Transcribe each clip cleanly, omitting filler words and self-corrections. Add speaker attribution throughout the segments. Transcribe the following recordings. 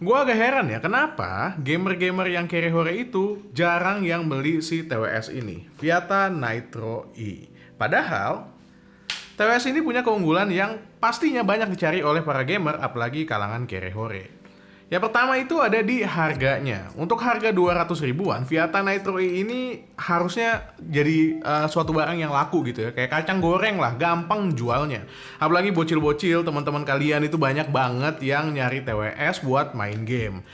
Speaker 1: Gua agak heran ya, kenapa gamer-gamer yang carry hore itu jarang yang beli si TWS ini, Viata Nitro E. Padahal TWS ini punya keunggulan yang pastinya banyak dicari oleh para gamer, apalagi kalangan carry hore. Yang pertama itu ada di harganya. Untuk harga 200 ribuan, Viata Nitro E ini harusnya jadi suatu barang yang laku gitu ya. Kayak kacang goreng lah, gampang jualnya. Apalagi bocil-bocil, teman-teman kalian itu banyak banget yang nyari TWS buat main game.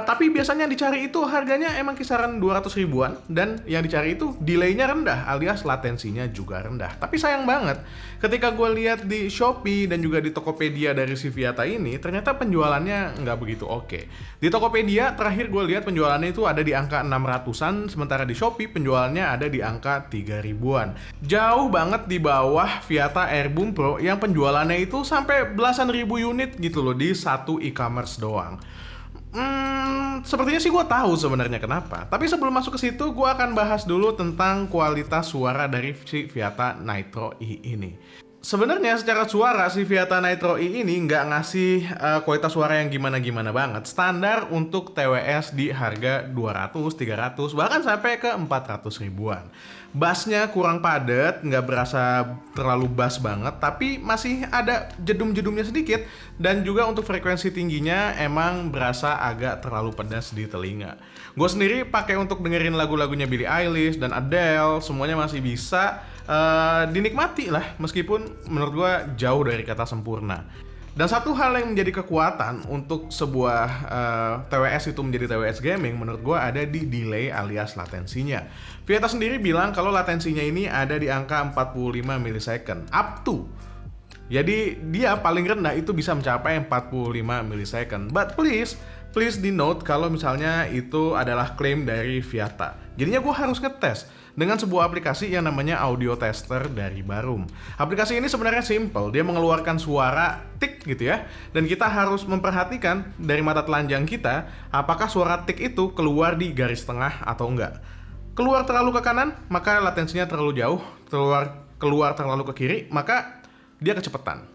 Speaker 1: Tapi biasanya yang dicari itu harganya emang kisaran 200 ribuan. Dan yang dicari itu delay-nya rendah alias latensinya juga rendah. Tapi sayang banget, ketika gue lihat di Shopee dan juga di Tokopedia dari si Viata ini, ternyata penjualannya nggak begitu oke. Di Tokopedia terakhir gue lihat penjualannya itu ada di angka 600-an, sementara di Shopee penjualannya ada di angka 3 ribuan. Jauh banget di bawah Viata Airboom Pro yang penjualannya itu sampai belasan ribu unit gitu loh di satu e-commerce doang. Sepertinya sih gue tahu sebenarnya kenapa. Tapi sebelum masuk ke situ, gue akan bahas dulu tentang kualitas suara dari si Viata Nitro E ini. Sebenarnya secara suara si Viata Nitro E ini nggak ngasih kualitas suara yang gimana-gimana banget. Standar untuk TWS di harga 200, 300, bahkan sampai ke 400 ribuan. Bassnya kurang padat, nggak berasa terlalu bass banget, tapi masih ada jedum-jedumnya sedikit. Dan juga untuk frekuensi tingginya emang berasa agak terlalu pedas di telinga. Gue sendiri pakai untuk dengerin lagu-lagunya Billie Eilish dan Adele, semuanya masih bisa dinikmati lah, meskipun menurut gue jauh dari kata sempurna. Dan satu hal yang menjadi kekuatan untuk sebuah TWS itu menjadi TWS gaming menurut gue ada di delay alias latensinya. Viata sendiri bilang kalau latensinya ini ada di angka 45 millisecond up to. Jadi dia paling rendah itu bisa mencapai 45 millisecond. But please di note kalau misalnya itu adalah klaim dari Viata. Jadinya gue harus ngetes dengan sebuah aplikasi yang namanya Audio Tester dari Barum. Aplikasi ini sebenarnya simple, dia mengeluarkan suara tik gitu ya. Dan kita harus memperhatikan dari mata telanjang kita, apakah suara tik itu keluar di garis tengah atau enggak. Keluar terlalu ke kanan, maka latensinya terlalu jauh. Keluar terlalu ke kiri, maka dia kecepatan.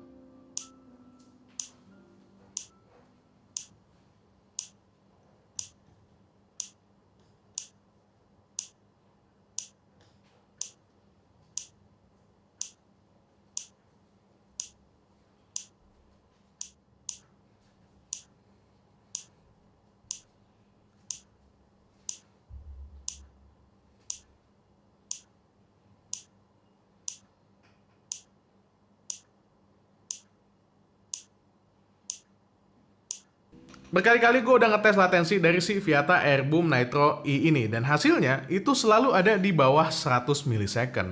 Speaker 1: Berkali-kali gue udah ngetes latensi dari si Viata Airboom Nitro E ini, dan hasilnya itu selalu ada di bawah 100 millisecond.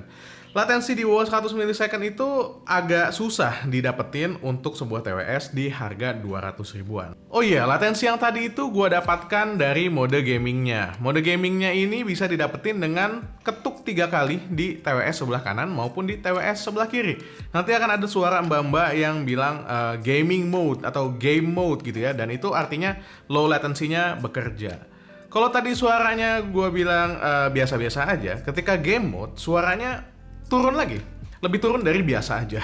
Speaker 1: Latensi di bawah 100 millisecond itu agak susah didapetin untuk sebuah TWS di harga 200 ribuan. Oh iya, latensi yang tadi itu gue dapatkan dari mode gamingnya. Mode gamingnya ini bisa didapetin dengan ketuk 3 kali di TWS sebelah kanan maupun di TWS sebelah kiri. Nanti akan ada suara mbak-mbak yang bilang gaming mode atau game mode gitu ya, dan itu artinya low latensinya bekerja. Kalau tadi suaranya gue bilang biasa-biasa aja, ketika game mode suaranya turun lagi, lebih turun dari biasa aja.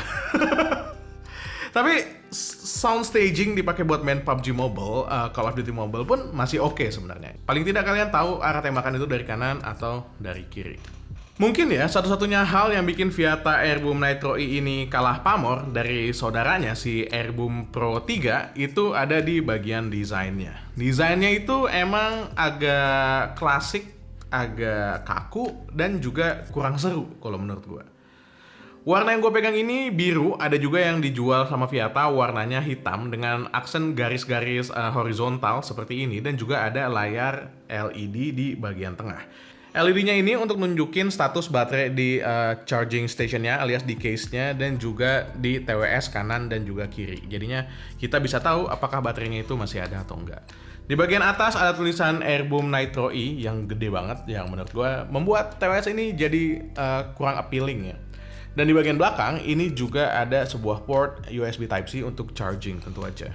Speaker 1: Tapi sound staging dipakai buat main PUBG Mobile, Call of Duty Mobile pun masih oke sebenarnya. Paling tidak kalian tahu arah tembakan itu dari kanan atau dari kiri. Mungkin ya satu-satunya hal yang bikin Viata Airboom Nitro E ini kalah pamor dari saudaranya si Airboom Pro 3 itu ada di bagian desainnya. Desainnya itu emang agak klasik, agak kaku, dan juga kurang seru kalau menurut gue. Warna yang gue pegang ini biru, ada juga yang dijual sama Viata warnanya hitam dengan aksen garis-garis horizontal seperti ini, dan juga ada layar LED di bagian tengah. LED-nya ini untuk nunjukin status baterai di charging stationnya alias di case-nya, dan juga di TWS kanan dan juga kiri. Jadinya kita bisa tahu apakah baterainya itu masih ada atau enggak. Di bagian atas ada tulisan Airboom Nitro E yang gede banget, yang menurut gue membuat TWS ini jadi kurang appealing ya. Dan di bagian belakang ini juga ada sebuah port USB Type-C untuk charging tentu aja.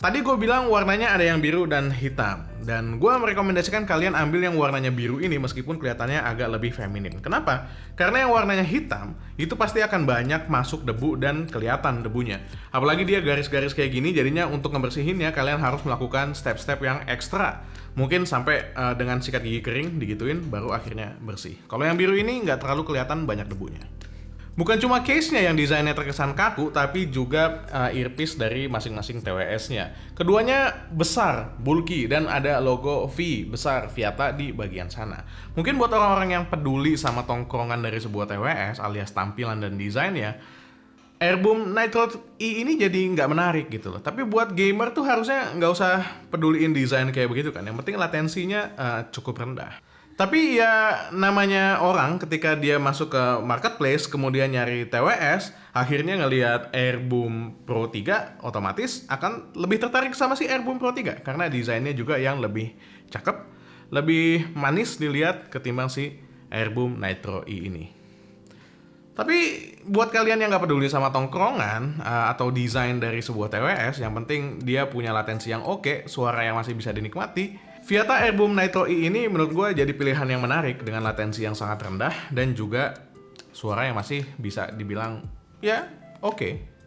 Speaker 1: Tadi gue bilang warnanya ada yang biru dan hitam. Dan gue merekomendasikan kalian ambil yang warnanya biru ini meskipun kelihatannya agak lebih feminin. Kenapa? Karena yang warnanya hitam, itu pasti akan banyak masuk debu dan kelihatan debunya. Apalagi dia garis-garis kayak gini, jadinya untuk ngebersihinnya kalian harus melakukan step-step yang ekstra. Mungkin sampai dengan sikat gigi kering digituin, baru akhirnya bersih. Kalau yang biru ini nggak terlalu kelihatan banyak debunya. Bukan cuma case-nya yang desainnya terkesan kaku, tapi juga earpiece dari masing-masing TWS-nya. Keduanya besar, bulky, dan ada logo V besar Viata di bagian sana. Mungkin buat orang-orang yang peduli sama tongkrongan dari sebuah TWS alias tampilan dan desainnya, Airboom Nitro E ini jadi nggak menarik gitu loh. Tapi buat gamer tuh harusnya nggak usah peduliin desain kayak begitu kan. Yang penting latensinya cukup rendah. Tapi ya namanya orang ketika dia masuk ke marketplace kemudian nyari TWS, akhirnya ngelihat Airboom Pro 3 otomatis akan lebih tertarik sama si Airboom Pro 3 karena desainnya juga yang lebih cakep, lebih manis dilihat ketimbang si Airboom Nitro E ini. Tapi buat kalian yang nggak peduli sama tongkrongan atau desain dari sebuah TWS, yang penting dia punya latensi yang oke, suara yang masih bisa dinikmati, Viata Airboom Nitro E ini menurut gue jadi pilihan yang menarik dengan latensi yang sangat rendah dan juga suara yang masih bisa dibilang ya oke.